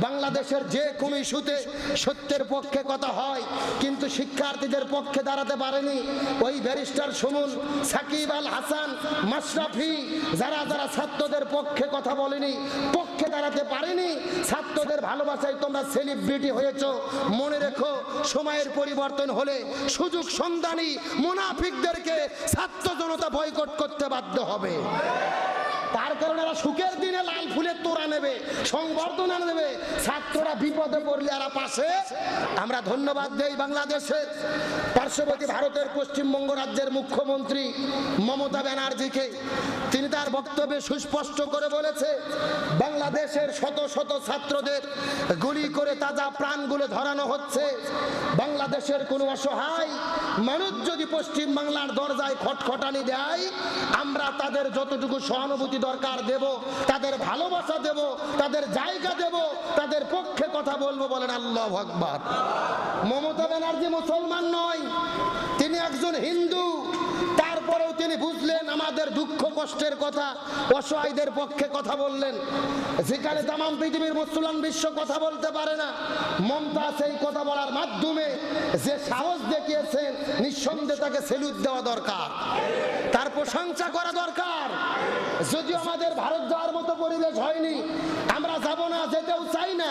বাংলাদেশের যে কোনো ইস্যুতে সত্যের পক্ষে কথা হয়, কিন্তু শিক্ষার্থীদের পক্ষে দাঁড়াতে পারেনি ওই ব্যারিস্টার সুমন, সাকিব আল হাসান, মাশরাফি, যারা যারা ছাত্রদের পক্ষে কথা বলেনি, পক্ষে দাঁড়াতে পারেনি। ছাত্রদের ভালোবাসায় তোমরা সেলিব্রিটি হয়েছো। মনে রেখো, সময়ের পরিবর্তন হলে সুযোগ সন্ধানী মুনাফিকদেরকে ছাত্র জনতা বয়কট করতে বাধ্য হবে। তার কারণে এরা সুখের দিনে লাল ফুলের তোড়া নেবে, সংবর্ধনা নেবে, ছাত্ররা বিপদে পড়লে এরা পাশে। আমরা ধন্যবাদ দেই বাংলাদেশের পার্শ্ববর্তী ভারতের পশ্চিমবঙ্গ রাজ্যের মুখ্যমন্ত্রী মমতা ব্যানার্জিকে। তিনি তার বক্তব্যে সুস্পষ্ট করে বলেছে, বাংলাদেশের শত শত ছাত্রদের গুলি করে তাজা প্রাণগুলো ধরানো হচ্ছে। বাংলাদেশের কোনো অসহায় মানুষ যদি পশ্চিম বাংলার দরজায় খটখটানি দেয়, আমরা তাদের যতটুকু সহানুভূতি দরকার দেব, তাদের ভালোবাসা দেব, তাদের জায়গা দেব, তাদের পক্ষে কথা বলবো। বলেন আল্লাহু আকবার। মমতা ব্যানার্জি মুসলমান নয়, তিনি একজন হিন্দু। তারপরেও তিনি বুঝলেন আমাদের দুঃখ কষ্টের কথা, অসহায়দের পক্ষে কথা বললেন। যেখানে তামাম পৃথিবীর মুসলমান বিশ্ব কথা বলতে পারে না, মমতা সেই কথা বলার মাধ্যমে যে সাহস দেখিয়েছেন, নিঃসন্দেহে তাকে সেলুট দেওয়া দরকার, তার প্রশংসা করা দরকার। যদিও আমাদের ভারত যাওয়ার মতো পরিবেশ হয়নি, আমরা যাব না, যেতেও চাই না,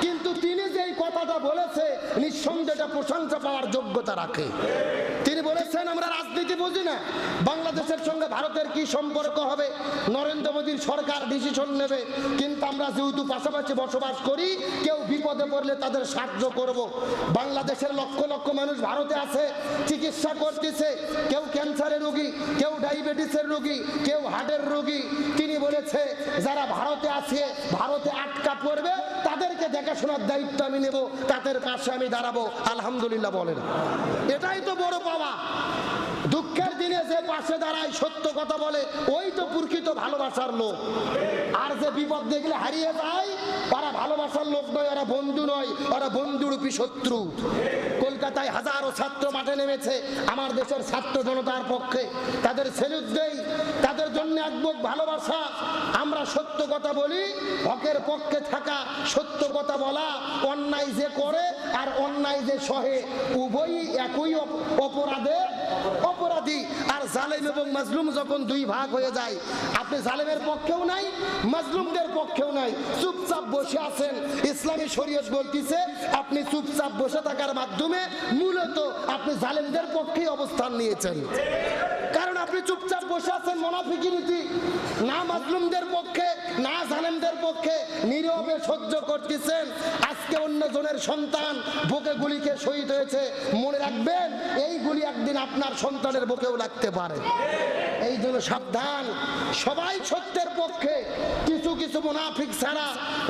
কিন্তু তিনি যেই কথাটা বলেছে নিঃসন্দেহে প্রশংসা পাওয়ার যোগ্যতা রাখে। তিনি বলেছেন, আমরা রাজনীতি বুঝি না, বাংলাদেশের সঙ্গে ভারতের কি সম্পর্ক হবে, নরেন্দ্র মোদীর সরকার ডিসিশন নেবে, কিন্তু আমরা যেহেতু পাশাপাশি বসবাস করি, কেউ বিপদে পড়লে তাদের সাহায্য করব। বাংলাদেশের লক্ষ লক্ষ মানুষ ভারতে আছে, চিকিৎসা করতেছে, কেউ ক্যান্সারের রোগী, কেউ ডায়াবেটিসের রোগী, কেউ হার্টের রোগী। তিনি বলেছে, যারা ভারতে আছে, ভারতে আটকা পড়বে, তাদেরকে দেখাশোনার দায়িত্ব আমি নেব, তাদের পাশে আমি দাঁড়াবো। আলহামদুলিল্লাহ বলেন, এটাই তো বড় পাওয়া। দুঃখের দিনে যে পাশে দাঁড়ায়, সত্য কথা বলে, ওই তো প্রকৃত ভালোবাসার লোক। আর যে বিপদ দেখলে হারিয়ে যায়, ওরা ভালোবাসার লোক নয়, ওরা বন্ধু নয়, ওরা বন্ধুরূপী শত্রু। কলকাতায় হাজারো ছাত্র মাঠে নেমেছে আমার দেশের ছাত্র জনতার পক্ষে, তাদের সেলুট দেই, তাদের জন্য এক বুক ভালোবাসা। আমরা সত্য কথা বলি, হকের পক্ষে থাকা, সত্য কথা বলা। অন্যায় যে করে আর অন্যায় যে সহে, উভয়ই একই অপরাধে অপরাধী। আর জালেম এবং মাজলুম যখন দুই ভাগ হয়ে যায়, আপনি জালেমের পক্ষেও নাই, মাজলুমদের পক্ষেও নাই, চুপচাপ বসে আছেন। ইসলামী শরীয়ত বলতেছে, আপনি চুপচাপ বসে থাকার মাধ্যমে মূলত আপনি জালেমদের পক্ষেই অবস্থান নিয়েছেন। কারণ আপনি চুপচাপ বসে আছেন, মুনাফিকি নীতি, না মাজলুমদের পক্ষে না জালেমদের পক্ষে, নীরবে সহ্য করতেছেন। আজকে অন্য জনের সন্তান বুকে গুলিকে শহীদ হয়েছে, মনে রাখবেন এই গুলি একদিন আপনার সন্তানের বুকেও লাগতে পারে। এই জন্য সাবধান। সবাই সত্যের পক্ষে, কিছু কিছু মুনাফিক ছাড়া,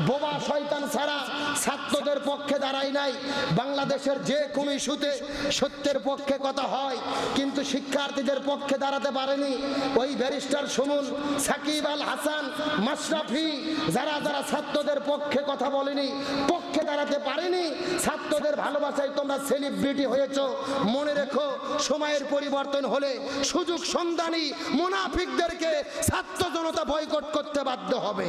বোবা শয়তান ছাড়া ছাত্রদের পক্ষে দাঁড়ায় নাই। বাংলাদেশের যে কোনো ইস্যুতে সত্যের পক্ষে কথা হয়, কিন্তু শিক্ষার্থীদের পক্ষে দাঁড়াতে পারেনি ওই ব্যারিস্টার সুমন, সাকিব আল হাসান, মাশরাফি, যারা যারা ছাত্রদের পক্ষে কথা বলেনি, পক্ষে দাঁড়াতে পারেনি। ছাত্রদের ভালোবাসায় তোমরা সেলিব্রিটি হয়েছো। মনে রেখো, সময়ের পরিবর্তন হলে সুযোগ সন্ধানী মুনাফিকদেরকে ছাত্র জনতা বয়কট করতে বাধ্য হবে।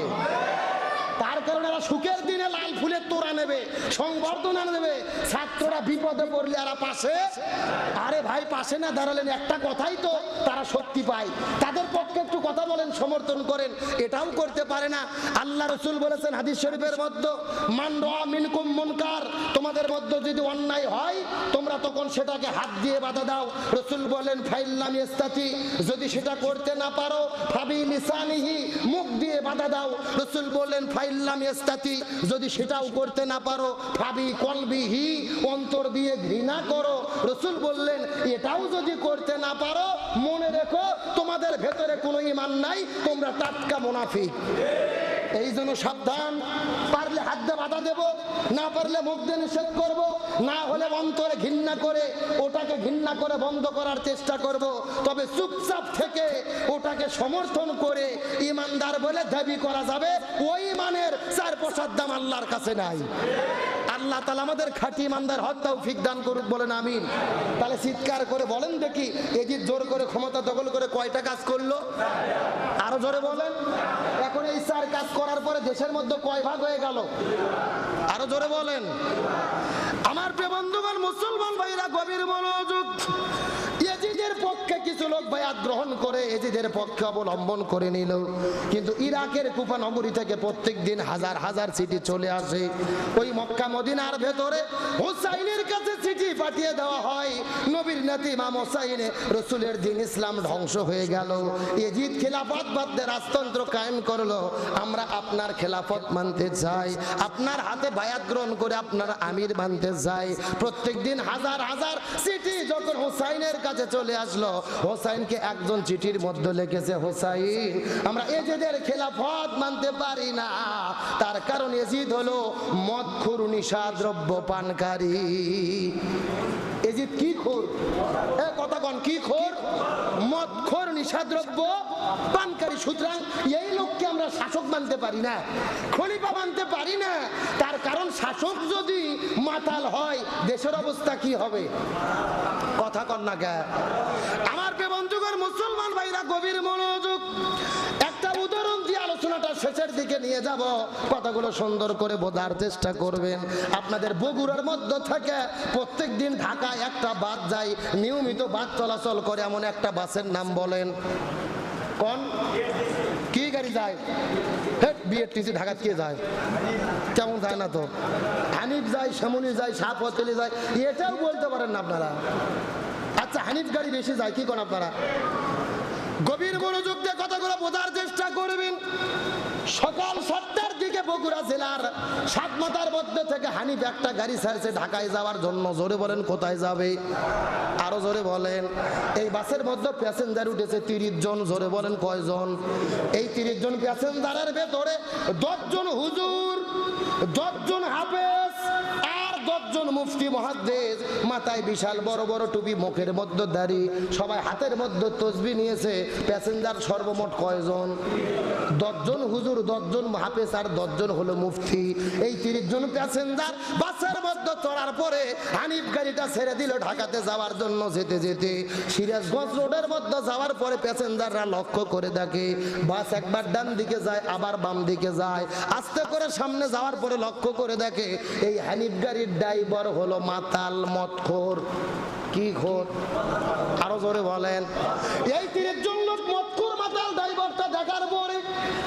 তার কারণে এরা সুখের দিনে লাল ফুলের তোড়া নেবে, সংবর্ধনা নেবে, ছাত্ররা বিপদে পড়লে এরা পাশে। আরে ভাই, পাশে না দাঁড়ালেন একটা কথাই তো তারা শক্তি পায়। তাদের পক্ষে একটু কথা বলেন, সমর্থন করেন, এটাও করতে পারে না। আল্লাহ রাসূল বলেছেন হাদিস শরীফের মধ্যে, মান রাআ মিনকুম মুনকার, তোমাদের মধ্যে যদি অন্যায় হয়, তোমরা তখন সেটাকে হাত দিয়ে বাধা দাও। রাসূল বলেন, ফাইল্লাম ইস্তাতি, যদি সেটা করতে না পারো, ফাবি লিসানিহি, মুখ দিয়ে বাধা দাও। রাসূল বলেন, ফাইল্লাম ইস্তাতি, যদি সেটাও করতে না পারো, ফাবি কলবিহি, অন্তর দিয়ে ঘৃণা করো। রাসূল বললেন, এটাও যদি করতে না পারো, মনে রেখো তোমাদের ভেতরে কোনো ঈমান নাই, তোমরা টাটকা মুনাফিক। এই জন্য সাবধান। পারলে হাত দিয়ে বাধা দেব, না পারলে মুখ দিয়ে নিষেধ করব, না হলে অন্তরে ঘৃণা করে ওটাকে ঘৃণা করে বন্ধ করার চেষ্টা করব। তবে চুপচাপ থেকে ওটাকে সমর্থন করে ইমানদার বলে দাবি করা যাবে, ওই ইমানের 4 দাম আল্লাহর কাছে নাই। আল্লাহ তাআলা আমাদের খাঁটি ইমানদার হক তৌফিক দান করুক, বলেন আমিন। তাহলে চিৎকার করে বলেন দেখি, এজিদ জোর করে ক্ষমতা দখল করে কয়টা কাজ করলো? আরো জোরে বলেন। এখন এই 4 কাজ করার পরে দেশের মধ্যে কয় ভাগ হয়ে গেল? জোরে বলেন। আমার প্রিয় বন্ধুগণ, মুসলমান ভাইরা গভীর মনোযোগ। ইয়াজিদের পক্ষে কিছু লোক বায়াত গ্রহণ করে ইয়াজিদের পক্ষে অবলম্বন করে নিল, কিন্তু ইরাকের কুফা নগরী থেকে প্রত্যেক দিন হাজার হাজার চিঠি চলে আসে। ওই মক্কা মদিনার ভেতরে হুসাইনের কাছে চিঠি পাঠিয়ে দেওয়া হয়, নবীর নাতি ইমাম হুসাইন, রাসূলের দিন ইসলাম ধ্বংস হয়ে গেল, ইয়াজিদ খেলাফত বাদে রাজতন্ত্র কায়েম করলো, আমরা আপনার খেলাফত মানতে চাই, আপনার হাতে বায়াত গ্রহণ করে আপনার আমির মানতে চাই। প্রত্যেক দিন হাজার হাজার চিঠি যখন হুসাইনের কাছে চলে আসলো, হুসাইনকে একজন চিঠির মধ্যে লিখেছে, হুসাইন আমরা ইয়াজিদের খেলাফত মানতে পারি না, তার কারণ ইয়াজিদ হলো মদখোর, নিশাদ্রব্য পানকারী। ইয়াজিদ কি খোর? কথা কন, কি খোর? মদখোর, নিশাদ্রব্য পানকারী। সুতরাং এই লোককে আমরা শাসক মানতে পারি না, খলিফা মানতে পারি না, তার কারণ শাসক যদি মাতাল হয় দেশের অবস্থা কি হবে? কথা কন না কে? আমার প্রিয় বন্ধুগণ, মুসলমান ভাইরা গভীর মনোযোগ। একটা উদাহরণ দিয়ে আলোচনাটা শেষের দিকে নিয়ে যাব, কথাগুলো সুন্দর করে বোঝার চেষ্টা করবেন। আপনাদের বগুড়ার মধ্য থেকে প্রত্যেক দিন ঢাকায় একটা বাস যায়, নিয়মিত বাস চলাচল করে, এমন একটা বাসের নাম বলেন। কোন কি গাড়ি যায়? বিএটিসি ঢাকা কে যায়? কেমন যায় না তো? হানিফ যায়, শ্যামলী যায়, সাপ হোটেলে যায়, এটাও বলতে পারেন না আপনারা। আচ্ছা, হানিফ গাড়ি বেশি যায়, কি কোন আপনারা? গভীর মনোযোগ দিয়ে কথাগুলো বোঝার চেষ্টা করবেন। সকাল 7টার দিকে বগুড়া জেলার সাতমাথার মধ্যে থেকে হানিফ একটা গাড়ি ছাড়ছে ঢাকায় যাওয়ার জন্য। জোরে বলেন, কোথায় যাবে? আরো জোরে বলেন। এই বাসের মধ্যে প্যাসেঞ্জার উঠেছে 30 জন। জোরে বলেন, কয়জন? এই 30 জন প্যাসেঞ্জারের ভেতরে 10 জন হুজুর, 10 জন হাফেজ, আর 10 জন মুফতি মুহাদ্দিস, মাথায় বিশাল বড় বড় টুপি, মুখের মধ্যে দাড়ি, সবাই হাতের মধ্যে তসবিহ নিয়েছে। প্যাসেঞ্জার সর্বমোট কয়জন? 10 জন হুজুর, 10 জন হাফেজ, আর 10 জন হলো মুফতি। এই 30 জন প্যাসেঞ্জার বাসের মধ্যে চড়ার পরে হানিফ গাড়িটা ছেড়ে দিল ঢাকাতে যাওয়ার জন্য। যেতে যেতে সিরাজগঞ্জ রোডের মধ্যে যাওয়ার পরে প্যাসেঞ্জাররা লক্ষ্য করে দেখে বাস একবার ডান দিকে যায়, আবার বাম দিকে যায়। আস্তে করে সামনে যাওয়ার পরে লক্ষ্য করে দেখে এই হানিফ গাড়ির ড্রাইভার হলো মাতাল, মদখোর। কি খোর? আরো জোরে বলেন। এই 30 জন লোক মদখোর মাতাল ড্রাইভারটা দেখার পরে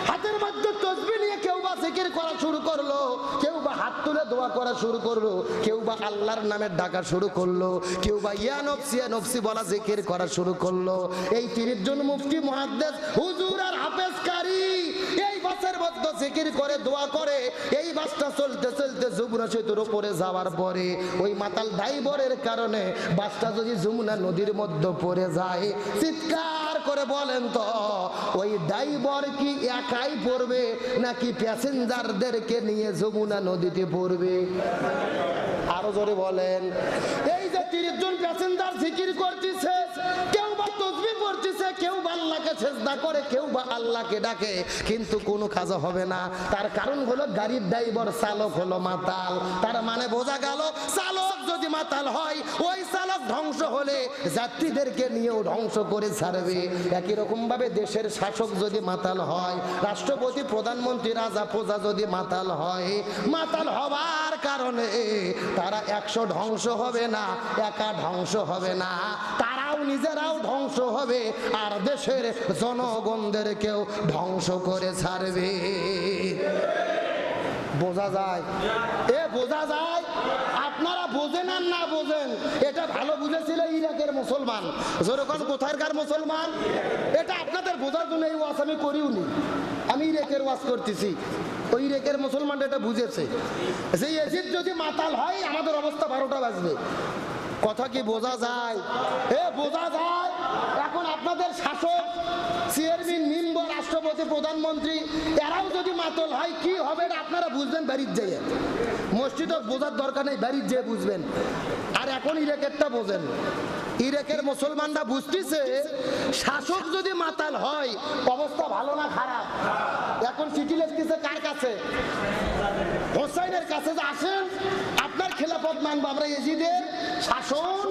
হাতের মধ্যে তসবিহ নিয়ে কেউ বা জিকির করা শুরু করলো, কেউ বা হাত তুলে দোয়া করা শুরু করলো, কেউ বা আল্লাহর নামে ডাকা শুরু করলো, কেউ বা ইয়া নফসি বলা জিকির করা শুরু করলো। এই 30 জন মুফতি মুহাদ্দিস হুজুর আর হাফেজ কারি এই বাসের মধ্যে জিকির করে দোয়া করে। এই বাসটা চলতে চলতে যমুনা সেতুর উপরে যাওয়ার পরে ওই মাতাল ড্রাইভারের কারণে বাসটা যদি যমুনা নদীর মধ্যে পড়ে যায়, চিৎকার করে বলেন তো ওই ড্রাইভার কি একাই পড়বে নাকি প্যাসেঞ্জারদেরকে নিয়ে যমুনা নদীতে পড়বে? আরো জোরে বলেন। এই যে 30 জন প্যাসেঞ্জার জিকির করতেছে, কেউ বা তাসবিহ পড়তেছে, কেউ বা আল্লাহকে সিজদা করে, কেউ বা আল্লাহকে ডাকে, কিন্তু কোনো কাজ হবে না। তার কারণ হলো গাড়ির ড্রাইভার, চালক হলো মাতাল। তার মানে বোঝা গেল চালক যদি মাতাল হয়, ওই চালক ধ্বংস হলে যাত্রীদেরকে নিয়েও ধ্বংস করে ছাড়বে। একই রকম ভাবে দেশের শাসক যদি মাতাল হয়, রাষ্ট্রপতি, প্রধানমন্ত্রী, রাজা, প্রজা যদি মাতাল হয়, মাতাল হওয়ার কারণে তারা 100 ধ্বংস হবে না, একা ধ্বংস হবে না, তারাও নিজেরাও ধ্বংস হবে, আর দেশের জনগণদেরকেও ধ্বংস করে ছাড়বে। বোঝা যায়? বোঝা যায়? আপনারা বোঝেন আর না বোঝেন, এটা ভালো বুঝেছিল ইরাকের মুসলমান। যেরকম কোথাকার মুসলমান, এটা আপনাদের বোঝার জন্য এই ওয়াজ আমি করিওনি, আমি ইরাকের ওয়াজ করতেছি। ওই ইরাকের মুসলমান এটা বুঝেছে যে ইয়াজিদ যদি মাতাল হয় আমাদের অবস্থা 12টা বাজবে। কথা কি বোঝা যায়? বোঝা যায়। এখন আপনাদের শাসক, চেয়ারম্যান, মেম্বার, রাষ্ট্রপতি, প্রধানমন্ত্রী, এরাও যদি মাতাল হয় কি হবে এটা আপনারা বুঝবেন বাড়ির যেয়ে। মসজিদে বোঝার দরকার নেই, বাড়ির যেয়ে বুঝবেন। আর এখন ইরাকেরটা বোঝেন। ইরাকের মুসলমানরা বুঝতেছে শাসক যদি মাতাল হয় অবস্থা ভালো না খারাপ। এখন চিঠি লিখতেছে কার কাছে? হোসাইনের কাছে, যে আসেন আপনার খেলাফত মানবো আমরা, ইয়াজিদের শাসন।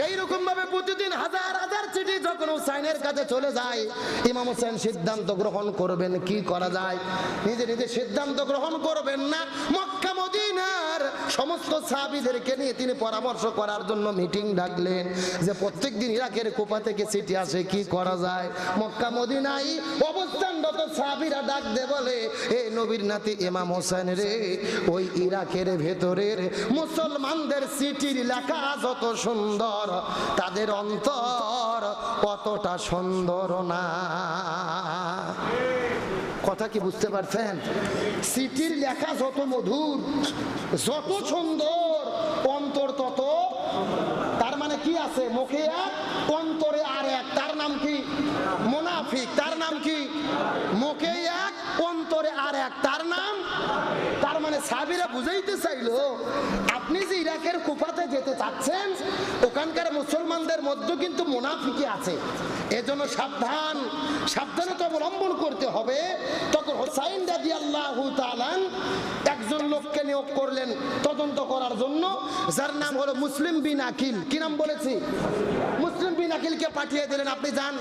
এইরকম ভাবে প্রতিদিন হাজার হাজার চিঠি যখন হুসাইনের কাছে চলে যায়, ইমাম হোসেন সিদ্ধান্ত গ্রহণ করবেন কি করা যায়। নিজে নিজে সিদ্ধান্ত গ্রহণ করবেন না, মক্কা মদিনার সমস্ত সাহাবীদেরকে নিয়ে তিনি পরামর্শ করার জন্য মিটিং ডাকলেন যে প্রত্যেকদিন ইরাকের কুফা থেকে চিঠি আসে, কি করা যায়। মক্কা মদিনায় অবস্থানরত সাহাবীরা ডাক দে বলে, এই নবীর নাতি ইমাম হোসেন রে, ওই ইরাকের ভেতরের মুসলমানদের চিঠির লেখা যত সুন্দর, তাদের অন্তর অতটা সুন্দর না। কথা কি বুঝতে পারছেন? চিঠির লেখা যত মধুর, যত সুন্দর, অন্তর তত। তার মানে কি আছে? মুখে এক, অন্তরে আর এক। তার নাম কি? মুনাফিক। তার নাম কি? মুখে এক, অন্তরে আর এক, তার নাম। তার মানে সাহাবীরা বুঝাইতে চাইলো, আপনি যে ইরাকের কুফাতে যেতে চাচ্ছেন, ওখানকার মুসলমানদের মধ্যে কিন্তু মুনাফিকি আছে, এজন্য সাবধান, সাবধানতা অবলম্বন করতে হবে। তখন হুসাইন রাদিয়াল্লাহু তাআলা একজন লোককে নিয়োগ করলেন তদন্ত করার জন্য, যার নাম হলো মুসলিম বিন আকিল। কি নাম বলেছি? মুসলিম বিন আকিলকে পাঠিয়ে দিলেন, আপনি যান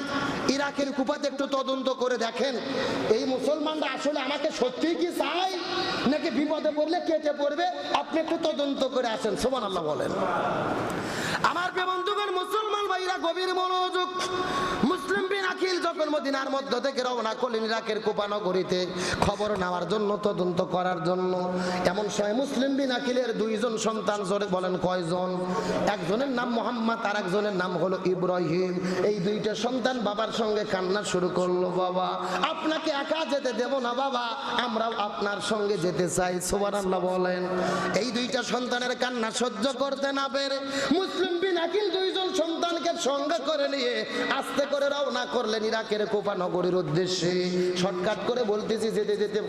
ইরাকের কুফাতে একটু তদন্ত করে দেখেন, এই মুসলমানরা আসলে আমাকে সত্যি কি চায় নাকি বিপদে পড়লে কেটে পড়বে, আপনি একটু তদন্ত করে আসেন। সুবহানাল্লাহ বলেন। আমার বন্ধুগণ, মুসলমান ভাইরা গভীর মনোযোগ। মুসলিম বিন আকিল যখন মদিনার মধ্য থেকে রওনা করলেন ইরাকের কুফা নগরীতে খবর নেওয়ার জন্য, তদন্ত করার জন্য, এমন সময় মুসলিম বিন আকিলের দুইজন সন্তান, জোরে বলেন কয়জন? একজনের নাম মোহাম্মদ, আর একজনের নাম হলো ইব্রাহিম। এই দুইটা সন্তান বাবার সঙ্গে কান্না শুরু করলো, বাবা আপনাকে একা যেতে দেব না বাবা, আমরাও আপনার সঙ্গে যেতে চাই। সুবহানাল্লাহ বলেন। এই দুইটা সন্তানের কান্না সহ্য করতে না পেরে মুসলিম বিন আকিল দুইজন সন্তানকে সঙ্গে করে নিয়ে আস্তে করে রওনা করলেন ইরাকের কুফা নগরীর উদ্দেশ্যে। শর্টকাট করে বলতেছি, যেতে যেতে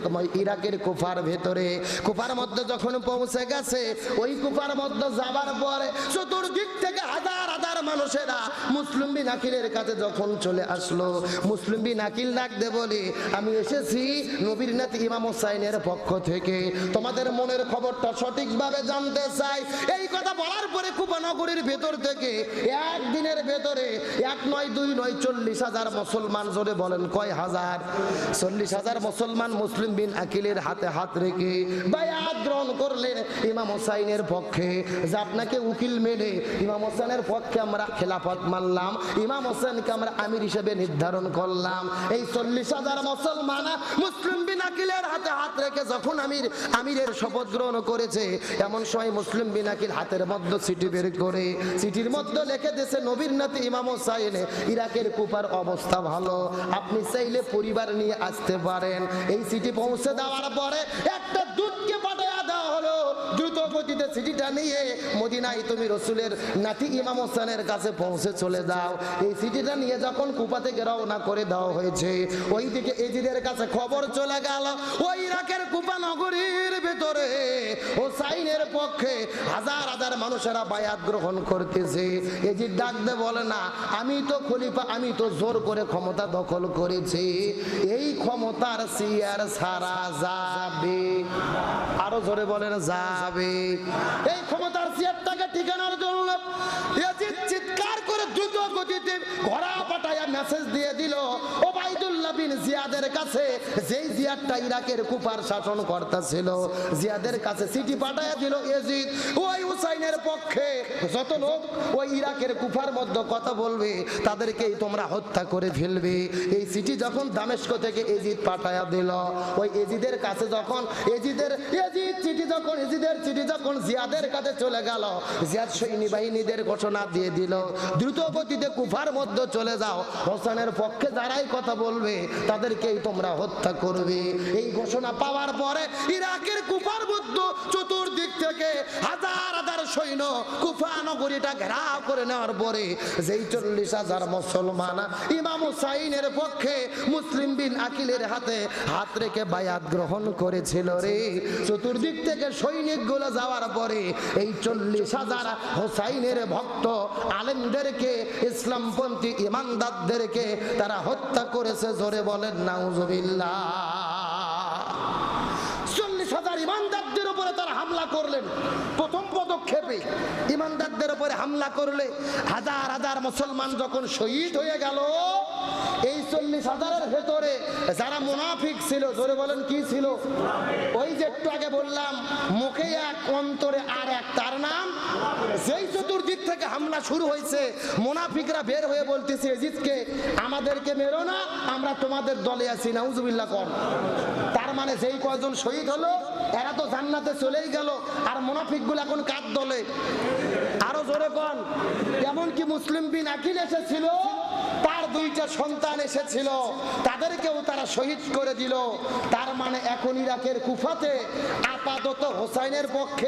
ইরাকের কুফার ভেতরে, কুফার মধ্যে যখন পৌঁছে গেছে, ওই কুফার মধ্যে যাবার পরে চতুর্দিক থেকে হাজার হাজার মানুষেরা মুসলিম বিন আকিলের কাছে যখন চলে আসলো, মুসলিম বিন আকিল ডাকতে বলে, আমি এসেছি নবীর নাতি ইমাম হোসাইনের পক্ষ থেকে, তোমাদের মনের খবরটা সঠিকভাবে জানতে চাই। এই কথা বলার পরে কুফা নগরীর ভেতর থেকে একদিনের ভেতরে 1 নয় 2 নয় 40,000 মুসলমান, জোরে বলেন কয় হাজার? 40,000 মুসলমান মুসলিম বিন আকিলের হাতে হাত রেখে বায়াত গ্রহণ করলেন ইমাম হোসাইনের পক্ষে, যে আপনাকে উকিল মেনে ইমাম হোসেনের পক্ষে আমরা খেলাফত মানলাম, ইমাম হোসেনকে আমরা আমির হিসেবে নির্ধারণ করলাম। এই 40,000 মুসলমান মুসলিম বিন আকিলের হাতে হাত রেখে যখন আমিরের শপথ গ্রহণ করেছে, এমন সময় মুসলিম বিন আকিল হাতের মধ্যে চিঠি বের করে, চিঠির মধ্যে লিখে দিয়েছে, নবীর নাতি ইমাম হোসাইন, ইরাকের কুফার অবস্থা ভালো, আপনি চাইলে পরিবার নিয়ে আসতে পারেন। এই চিঠি পৌঁছে দেওয়ার পরে একটা দূতকে পাঠিয়ে দেওয়া হলো, দ্রুত গতিতে চিঠিটা নিয়ে মদিনায় তুমি রসুলের নাতি ইমাম হোসেনের কাছে পৌঁছে চলে যাও। এই চিঠিটা নিয়ে যখন কুফা থেকে রওনা করে দেওয়া হয়েছে, ওইদিকে এজিদের কাছে খবর চলে গেল, ওই ইরাকের কুফা নগরীর ভেতরে হোসাইনের পক্ষে হাজার হাজার মানুষেরা বায়াত গ্রহণ করতেছে। এজিদ ডাকতে বলে, না আমি তো খলিফা, আমি তো জোর করে ক্ষমতা দখল করেছি, এই ক্ষমতার চেয়ার ছাড়া যাবে। আরো জোরে বলেন যাবে। এই ক্ষমতার চেয়ারটাকে ঠিকানার জন্য এজিদ চিৎকার করে দ্রুত গতিতে ঘোড়া পাঠায়া মেসেজ দিয়ে দিল ওবাইদুল্লাহ বিন জিয়াদের কাছে, যেই জিয়াদটা ইরাকের কুফার শাসন কর্তা ছিল, জিয়াদের কাছে চিঠি পাঠায়া দিল এজিদ, ওই হুসাইনের পক্ষে যত লোক ওই ইরাকের কুফার মধ্যে কথা বলবে তাদেরকেই তোমরা হত্যা করে ফেলবে। এই চিঠি যখন দামেস্ক থেকে এজিদ পাঠায়া দিল, ওই এজিদের কাছে যখন এজিদের চিঠি যখন জিয়াদের কাছে চলে গেল, জিয়াদ সৈন্য বাহিনীদের ঘোষণা দিয়ে দিল, দ্রুত গতিতে কুফার মধ্যে চলে যাও, হোসেনের পক্ষে যারাই কথা বলবে তাদেরকেই তোমরা হত্যা করবে। এই ঘোষণা পাওয়ার পরে ইরাকের কুফার মধ্যে চতুর্দিক থেকে হাজার হাজার সৈন্য কুফা নগরীটা ঘেরাও করে নেওয়ার পরে যেই 40,000 মুসলমান ইমাম হুসাইনের পক্ষে মুসলিম বিন আকিলের হাতে হাত রেখে বায়াত গ্রহণ করেছিল রে, চতুর্দিক থেকে সৈনিকগুলো যাওয়ার পরে এই 40,000 হুসাইনের ভক্ত আলেমদেরকে, ইসলামপন্থী ইমানদারদেরকে তারা হত্যা করেছে। জোরে বলেন নাউজুবিল্লাহ। 40,000 ইমানদারদের উপরে তারা হামলা করলেন। প্রথম পদক্ষেপ চাপে ইমানদারদের উপরে হামলা করলে হাজার হাজার মুসলমান যখন শহীদ হয়ে গেল, এই 40,000-এর ভেতরে যারা মুনাফিক ছিল, জোরে বলেন কি ছিল? ওই যে একটু আগে বললাম, মুখে এক অন্তরে আর এক, তার নাম। যেই চতুর্দিক থেকে হামলা শুরু হয়েছে, মুনাফিকরা বের হয়ে বলতেছে এজিদকে, আমাদেরকে মেরো না, আমরা তোমাদের দলে আছি, নাউজুবিল্লাহ কর। তার মানে যেই কয়জন শহীদ হলো এরা তো জান্নাতে চলেই গেল, আর মুনাফিকগুলো এখন কার দলে? আরো জোরে কোন। এমনকি মুসলিম বিন আকিল এসেছিল, তার 2টা সন্তান এসেছিল, তাদেরকেও তারা শহীদ করে দিল। তার মানে এখন ইরাকের কুফাতে আপাতত হোসাইনের পক্ষে